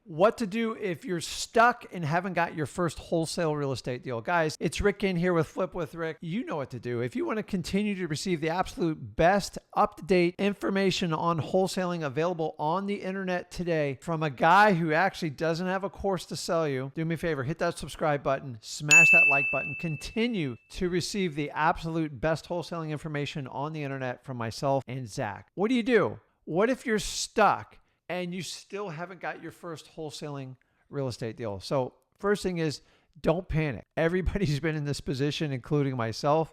What to do if you're stuck and haven't got your first wholesale real estate deal. Guys, it's Rick in here with Flip with Rick. You know what to do. If you want to continue to receive the absolute best up-to-date information on wholesaling available on the internet today from a guy who actually doesn't have a course to sell you, do me a favor, hit that subscribe button, smash that like button, continue to receive the absolute best wholesaling information on the internet from myself and Zach. What do? What if you're stuck and you still haven't got your first wholesaling real estate deal? So first thing is, don't panic. Everybody's been in this position, including myself.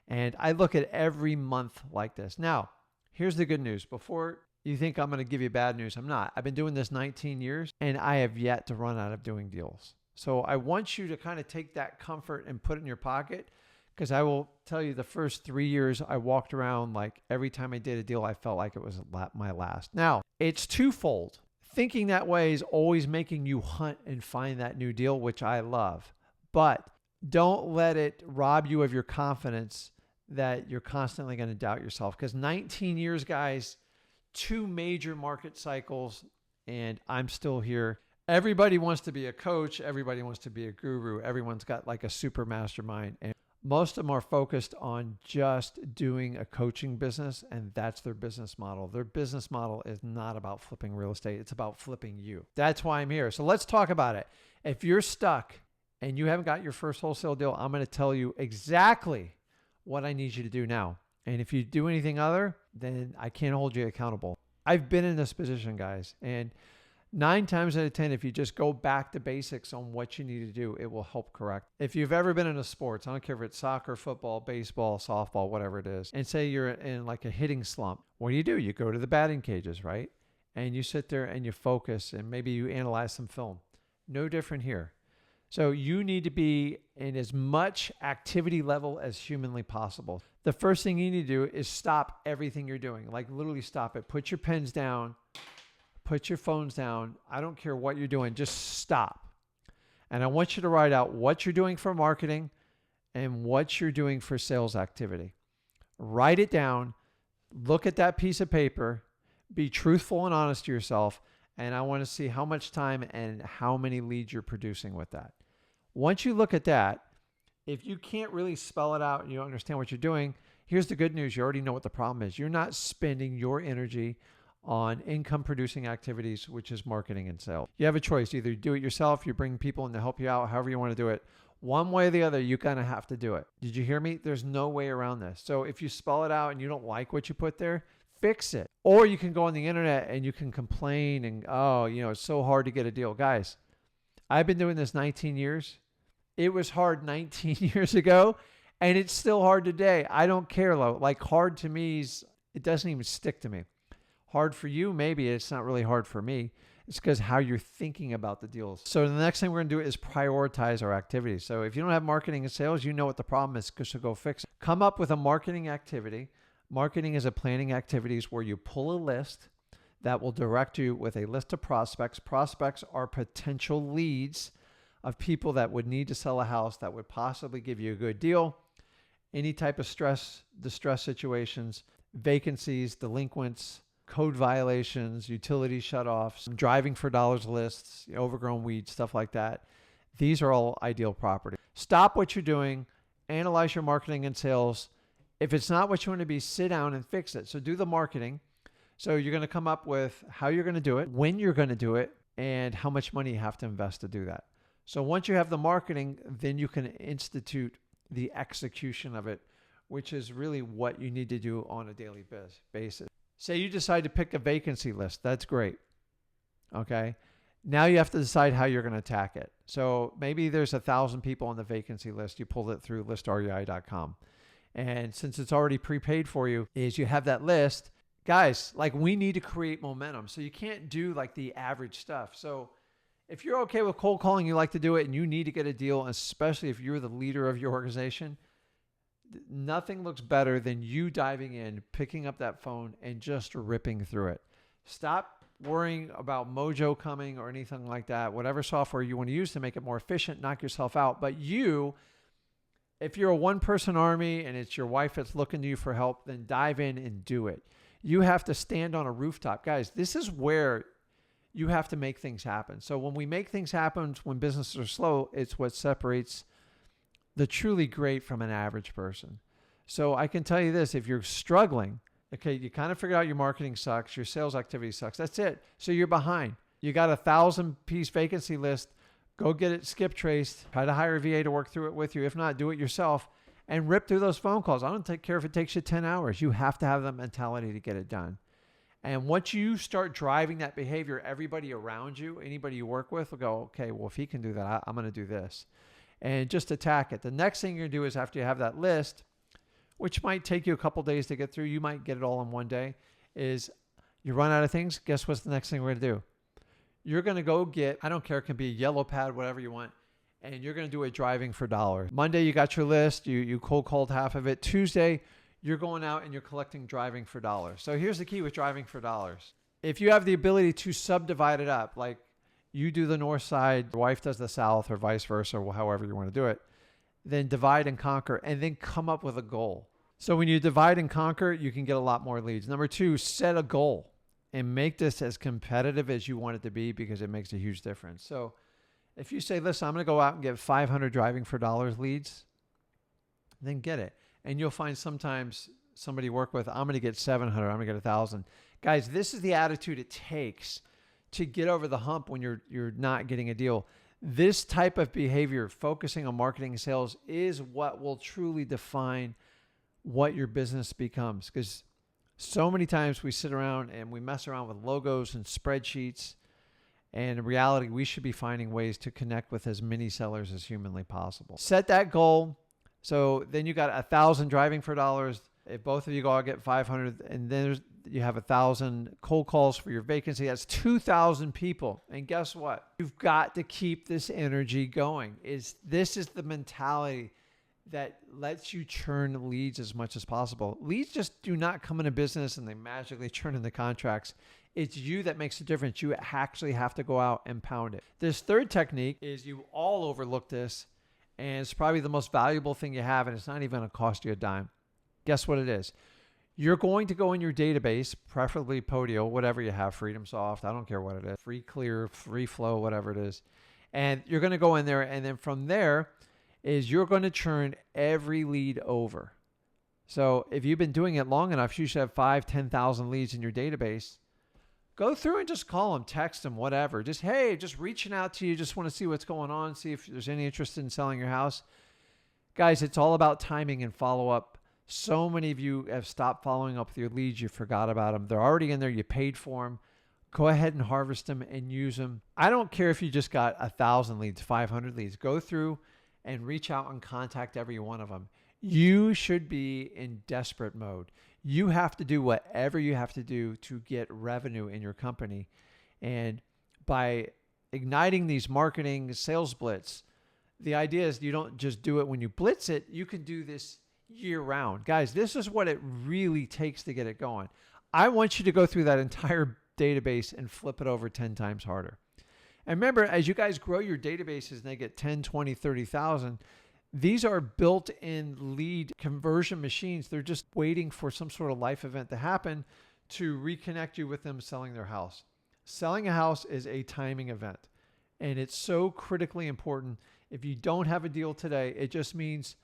And I look at every month like this. Now, here's the good news. Before you think I'm going to give you bad news, I'm not. I've been doing this 19 years and I have yet to run out of doing deals. So I want you to kind of take that comfort and put it in your pocket, because I will tell you the first 3 years I walked around like every time I did a deal, I felt like it was my last. Now, it's twofold. Thinking that way is always making you hunt and find that new deal, which I love. But don't let it rob you of your confidence that you're constantly going to doubt yourself. Because 19 years, guys, 2 major market cycles, and I'm still here. Everybody wants to be a coach. Everybody wants to be a guru. Everyone's got like a super mastermind. And most of them are focused on just doing a coaching business, and that's their business model. Their business model is not about flipping real estate. It's about flipping you. That's why I'm here. So let's talk about it. If you're stuck and you haven't got your first wholesale deal, I'm going to tell you exactly what I need you to do now. And if you do anything other, then I can't hold you accountable. I've been in this position, guys, and 9 times out of 10, if you just go back to basics on what you need to do, it will help correct. If you've ever been in a sports, I don't care if it's soccer, football, baseball, softball, whatever it is, and say you're in like a hitting slump, what do? You go to the batting cages, right? And you sit there and you focus, and maybe you analyze some film. No different here. So you need to be in as much activity level as humanly possible. The first thing you need to do is stop everything you're doing. Like literally stop it. Put your pens down. Put your phones down. I don't care what you're doing. Just stop. And I want you to write out what you're doing for marketing and what you're doing for sales activity. Write it down. Look at that piece of paper. Be truthful and honest to yourself. And I want to see how much time and how many leads you're producing with that. Once you look at that, if you can't really spell it out and you don't understand what you're doing, here's the good news. You already know what the problem is. You're not spending your energy on income producing activities, which is marketing and sales. You have a choice. Either you do it yourself, you bring people in to help you out, however you want to do it. One way or the other, you're going to have to do it. Did you hear me? There's no way around this. So if you spell it out and you don't like what you put there, fix it. Or you can go on the internet and you can complain and, it's so hard to get a deal. Guys, I've been doing this 19 years. It was hard 19 years ago, and it's still hard today. I don't care. Like hard to me, it doesn't even stick to me. Hard for you, maybe. It's not really hard for me. It's because how you're thinking about the deals. So the next thing we're going to do is prioritize our activities. So if you don't have marketing and sales, you know what the problem is, so go fix it. Come up with a marketing activity. Marketing is a planning activities where you pull a list that will direct you with a list of prospects. Prospects are potential leads of people that would need to sell a house that would possibly give you a good deal. Any type of distress situations, vacancies, delinquents, code violations, utility shutoffs, driving for dollars lists, overgrown weeds, stuff like that. These are all ideal property. Stop what you're doing, analyze your marketing and sales. If it's not what you want to be, sit down and fix it. So do the marketing. So you're going to come up with how you're going to do it, when you're going to do it, and how much money you have to invest to do that. So once you have the marketing, then you can institute the execution of it, which is really what you need to do on a daily basis. Say you decide to pick a vacancy list. That's great. Okay. Now you have to decide how you're going to attack it. So maybe there's 1,000 people on the vacancy list. You pulled it through listrei.com. And since it's already prepaid for you, is you have that list. Guys, like we need to create momentum. So you can't do like the average stuff. So if you're okay with cold calling, you like to do it, and you need to get a deal, especially if you're the leader of your organization, nothing looks better than you diving in, picking up that phone, and just ripping through it. Stop worrying about Mojo coming or anything like that. Whatever software you want to use to make it more efficient, knock yourself out. But if you're a one-person army and it's your wife that's looking to you for help, then dive in and do it. You have to stand on a rooftop. Guys, this is where You have to make things happen. So when we make things happen, when businesses are slow, it's what separates the truly great from an average person. So I can tell you this, if you're struggling, okay, you kind of figure out your marketing sucks, your sales activity sucks. That's it. So you're behind. You got a 1,000-piece vacancy list. Go get it skip traced. Try to hire a VA to work through it with you. If not, do it yourself and rip through those phone calls. I don't care if it takes you 10 hours. You have to have that mentality to get it done. And once you start driving that behavior, everybody around you, anybody you work with will go, okay, well, if he can do that, I'm going to do this. And just attack it. The next thing you're going to do is after you have that list, which might take you a couple days to get through, you might get it all in one day, is you run out of things. Guess what's the next thing we're going to do? You're going to go get, I don't care, it can be a yellow pad, whatever you want, and you're going to do a driving for dollars. Monday, you got your list. You cold called half of it. Tuesday, you're going out and you're collecting driving for dollars. So here's the key with driving for dollars. If you have the ability to subdivide it up, like you do the north side, your wife does the south, or vice versa, or however you want to do it, then divide and conquer, and then come up with a goal. So when you divide and conquer, you can get a lot more leads. Number two, set a goal and make this as competitive as you want it to be, because it makes a huge difference. So if you say, listen, I'm going to go out and get 500 driving for dollars leads, then get it. And you'll find sometimes somebody you work with, I'm going to get 700, I'm going to get 1,000. Guys, this is the attitude it takes to get over the hump when you're not getting a deal. This type of behavior, focusing on marketing and sales, is what will truly define what your business becomes. Because so many times we sit around and we mess around with logos and spreadsheets. And in reality, we should be finding ways to connect with as many sellers as humanly possible. Set that goal. So then you got 1,000 driving for dollars. If both of you go out, get 500, and then you have 1,000 cold calls for your vacancy. That's 2,000 people. And guess what? You've got to keep this energy going. This is the mentality that lets you churn leads as much as possible. Leads just do not come into business and they magically churn into contracts. It's you that makes the difference. You actually have to go out and pound it. This third technique is, you all overlook this, and it's probably the most valuable thing you have, and it's not even going to cost you a dime. Guess what it is? You're going to go in your database, preferably Podio, whatever you have, Freedom Soft, I don't care what it is, Free Clear, Free Flow, whatever it is. And you're going to go in there, and then from there is you're going to churn every lead over. So if you've been doing it long enough, you should have 5,000, 10,000 leads in your database. Go through and just call them, text them, whatever. Just, hey, just reaching out to you. Just want to see what's going on, see if there's any interest in selling your house. Guys, it's all about timing and follow-up. So many of you have stopped following up with your leads. You forgot about them. They're already in there. You paid for them. Go ahead and harvest them and use them. I don't care if you just got 1,000 leads, 500 leads. Go through and reach out and contact every one of them. You should be in desperate mode. You have to do whatever you have to do to get revenue in your company. And by igniting these marketing sales blitz, the idea is you don't just do it when you blitz it. You can do this year round. Guys, this is what it really takes to get it going. I want you to go through that entire database and flip it over 10 times harder. And remember, as you guys grow your databases and they get 10, 20, 30,000, these are built-in lead conversion machines. They're just waiting for some sort of life event to happen to reconnect you with them selling their house. Selling a house is a timing event, and it's so critically important. If you don't have a deal today, it just means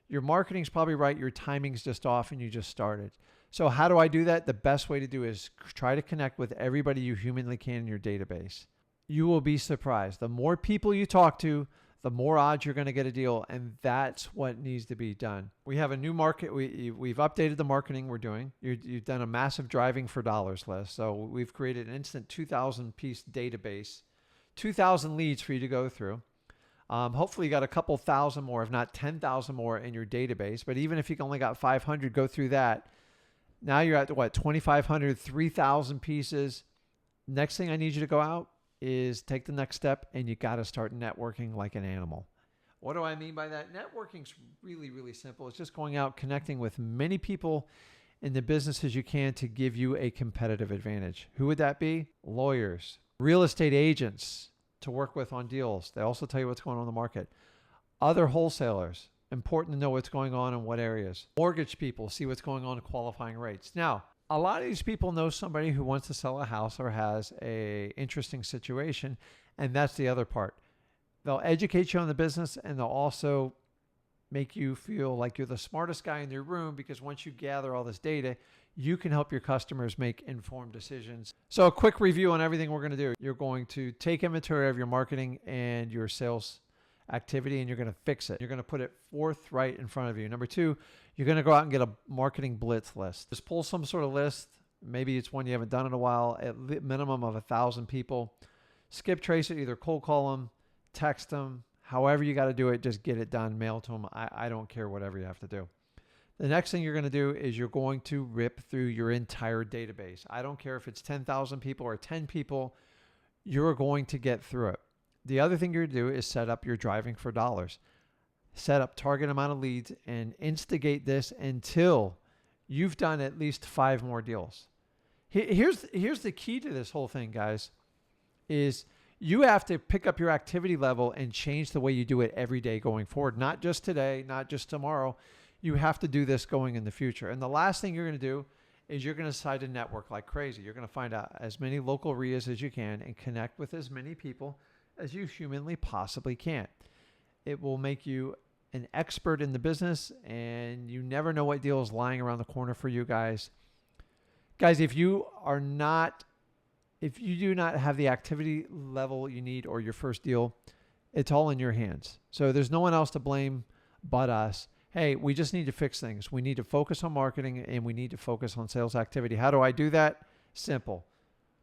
your marketing's probably right, your timing's just off, and you just started. So how do I do that? The best way to do is try to connect with everybody you humanly can in your database. You will be surprised. The more people you talk to, the more odds you're going to get a deal, and that's what needs to be done. We have a new market. We've updated the marketing we're doing. You've done a massive driving for dollars list. So we've created an instant 2,000-piece database, 2,000 leads for you to go through. Hopefully you got a couple thousand more, if not 10,000 more in your database. But even if you only got 500, go through that. Now you're at what, 2,500, 3,000 pieces. Next thing I need you to go out is take the next step, and you got to start networking like an animal. What do I mean by that? Networking's really, really simple. It's just going out, connecting with many people in the businesses you can to give you a competitive advantage. Who would that be? Lawyers, real estate agents to work with on deals. They also tell you what's going on in the market. Other wholesalers, important to know what's going on in what areas. Mortgage people, see what's going on in qualifying rates. Now, A lot of these people know somebody who wants to sell a house or has a interesting situation, and that's the other part. They'll educate you on the business, and they'll also make you feel like you're the smartest guy in your room, because once you gather all this data, you can help your customers make informed decisions. So a quick review on everything we're going to do. You're going to take inventory of your marketing and your sales activity, and you're going to fix it. You're going to put it forth right in front of you. Number two, you're going to go out and get a marketing blitz list. Just pull some sort of list. Maybe it's one you haven't done in a while, at minimum of 1,000 people. Skip trace it, either cold call them, text them, however you got to do it, just get it done, mail to them. I don't care, whatever you have to do. The next thing you're going to do is you're going to rip through your entire database. I don't care if it's 10,000 people or 10 people, you're going to get through it. The other thing you're going to do is set up your driving for dollars. Set up target amount of leads and instigate this until you've done at least 5 more deals. Here's the key to this whole thing, guys, is you have to pick up your activity level and change the way you do it every day going forward. Not just today, not just tomorrow. You have to do this going in the future. And the last thing you're going to do is you're going to decide to network like crazy. You're going to find out as many local RIAs as you can and connect with as many people as you humanly possibly can. It will make you an expert in the business, and you never know what deal is lying around the corner for you guys. Guys, if you do not have the activity level you need or your first deal, it's all in your hands. So there's no one else to blame but us. Hey, we just need to fix things. We need to focus on marketing, and we need to focus on sales activity. How do I do that? Simple.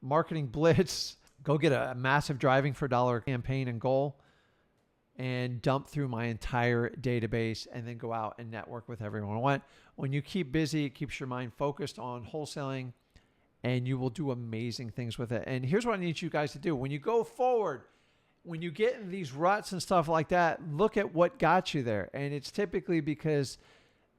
Marketing blitz. Go get a massive driving for dollar campaign and goal, and dump through my entire database, and then go out and network with everyone. When you keep busy, it keeps your mind focused on wholesaling, and you will do amazing things with it. And here's what I need you guys to do. When you go forward, when you get in these ruts and stuff like that, look at what got you there. And it's typically because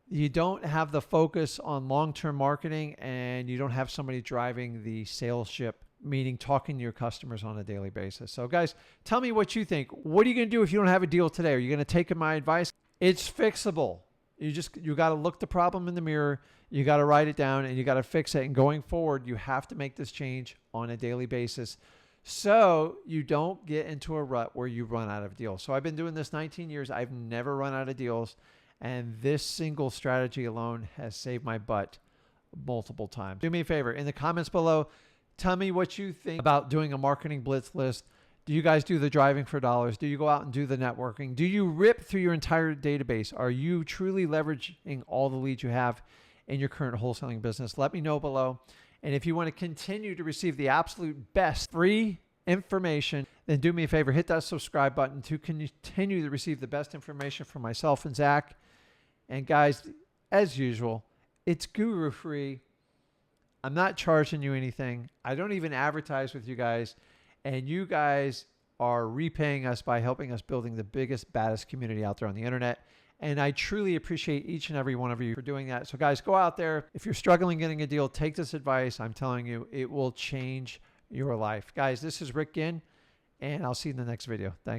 you don't have the focus on long-term marketing, and you don't have somebody driving the sales ship, meaning talking to your customers on a daily basis. So guys, tell me what you think. What are you going to do if you don't have a deal today? Are you going to take my advice? It's fixable. You got to look the problem in the mirror. You got to write it down, and you got to fix it. And going forward, you have to make this change on a daily basis, so you don't get into a rut where you run out of deals. So I've been doing this 19 years. I've never run out of deals. And this single strategy alone has saved my butt multiple times. Do me a favor, in the comments below, tell me what you think about doing a marketing blitz list. Do you guys do the driving for dollars? Do you go out and do the networking? Do you rip through your entire database? Are you truly leveraging all the leads you have in your current wholesaling business? Let me know below. And if you want to continue to receive the absolute best free information, then do me a favor, hit that subscribe button to continue to receive the best information from myself and Zach. And guys, as usual, it's guru free. I'm not charging you anything. I don't even advertise with you guys. And you guys are repaying us by helping us building the biggest, baddest community out there on the internet. And I truly appreciate each and every one of you for doing that. So guys, go out there. If you're struggling getting a deal, take this advice. I'm telling you, it will change your life. Guys, this is Rick Ginn, and I'll see you in the next video. Thanks.